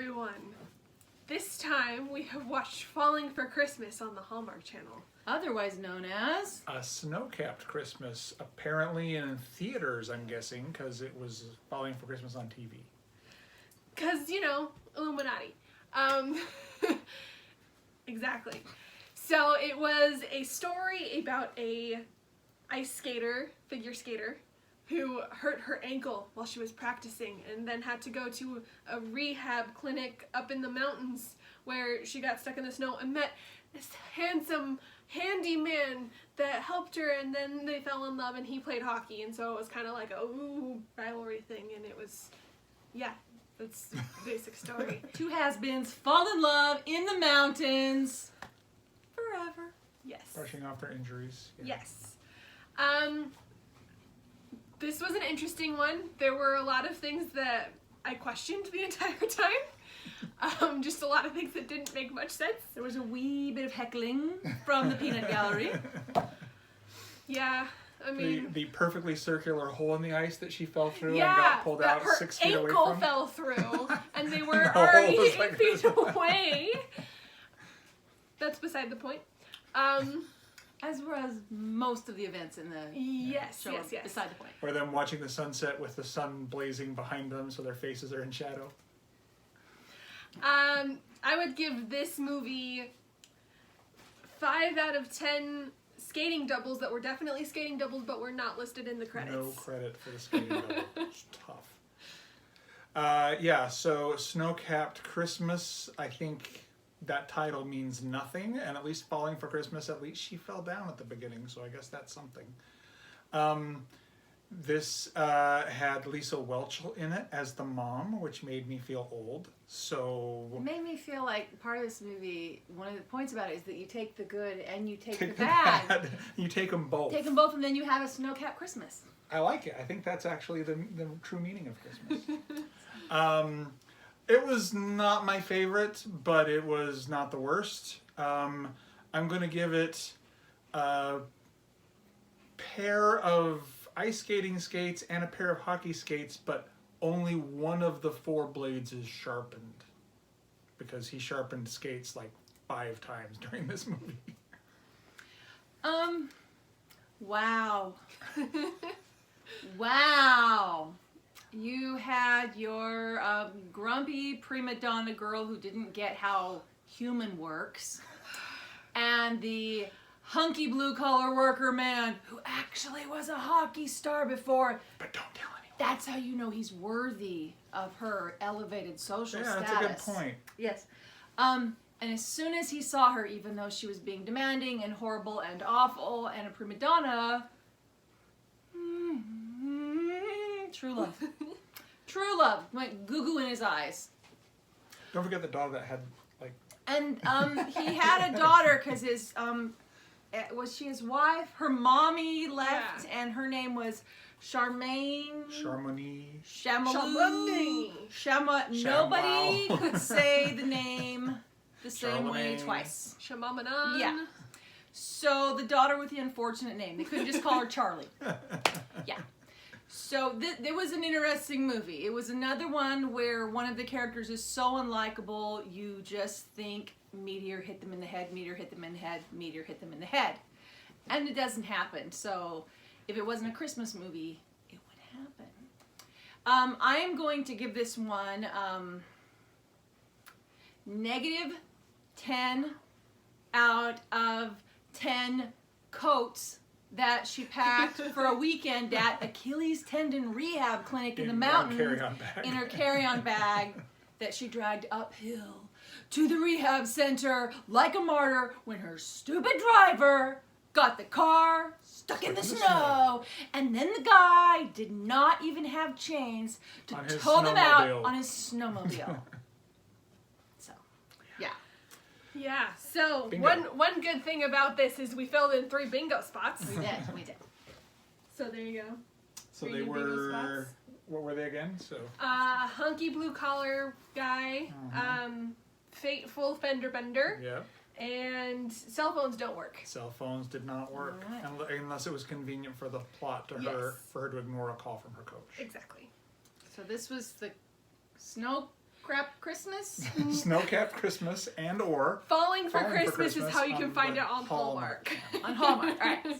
everyone. This time we have watched Falling for Christmas on the Hallmark Channel. Otherwise known as... A Snow-Capped Christmas, apparently in theaters, I'm guessing, because it was Falling for Christmas on TV. Because, you know, Illuminati. Exactly. So it was a story about a ice skater, figure skater, who hurt her ankle while she was practicing and then had to go to a rehab clinic up in the mountains where she got stuck in the snow and met this handsome handyman that helped her, and then they fell in love and he played hockey, and so it was kind of like a rivalry thing, and it was, yeah, that's the basic story. Two has-beens fall in love in the mountains forever. Yes. Brushing off their injuries. Yeah. Yes. This was an interesting one. There were a lot of things that I questioned the entire time. Just a lot of things that didn't make much sense. There was a wee bit of heckling from the peanut gallery. Yeah, I mean... The perfectly circular hole in the ice that she fell through and yeah, got pulled out her 6 feet away ankle from. fell through, and they were The already hole was 8 like feet this. away. That's beside the point. As was most of the events in the Yes, show, yes. beside the point. Or them watching the sunset with the sun blazing behind them so their faces are in shadow. I would give this movie 5 out of 10 skating doubles that were definitely skating doubles but were not listed in the credits. No credit for the skating double. It's tough. Yeah, so Snow-Capped Christmas, I think that title means nothing, and at least Falling for Christmas, at least she fell down at the beginning, so I guess that's something. This had Lisa Welch in it as the mom, which made me feel old. So It made me feel like part of this movie, one of the points about it is that you take the good and you take the bad. You take them both. Take them both and then you have a snow-capped Christmas. I like it. I think that's actually the true meaning of Christmas. It was not my favorite, but it was not the worst. I'm going to give it a pair of ice skating skates and a pair of hockey skates, but only one of the 4 blades is sharpened because he sharpened skates like 5 times during this movie. Wow. Wow. You had your grumpy prima donna girl who didn't get how human works, and the hunky blue-collar worker man who actually was a hockey star before. But don't tell anyone. That's how you know he's worthy of her elevated social status. Yeah, that's a good point. Yes. And as soon as he saw her, even though she was being demanding and horrible and awful and a prima donna, true love. True love went goo-goo in his eyes. Don't forget the dog that had, like... And he had a daughter because his, was she his wife? Her mommy left, Yeah. and her name was Charmaine. Charmony. Shamaloo. Nobody could say the name the same way Charlemagne. twice. Shamamanan. Yeah. So the daughter with the unfortunate name. They couldn't just call her Charlie. Yeah. So it was an interesting movie. It was another one where one of the characters is so unlikable, you just think meteor hit them in the head, meteor hit them in the head, meteor hit them in the head. And it doesn't happen. So if it wasn't a Christmas movie, it would happen. I am going to give this one negative 10 out of 10 coats that she packed for a weekend at Achilles tendon rehab clinic in the mountains in her carry-on bag that she dragged uphill to the rehab center like a martyr when her stupid driver got the car stuck in the snow, and then the guy did not even have chains to tow them out on his snowmobile. So, yeah. Yeah, so Bingo. one good thing about this is we filled in 3 bingo spots. We did. So there you go. So 3 they new bingo were... spots. What were they again? So Hunky blue collar guy, fateful fender bender, yeah, and cell phones don't work. cell phones did not work Alright. unless it was convenient for the plot to her Yes. for her to ignore a call from her coach. Exactly. So this was the snow Crap Christmas? Snowcapped Christmas and or Falling for Falling for Christmas is Christmas how you can on find the it on Hallmark. On Hallmark. All right.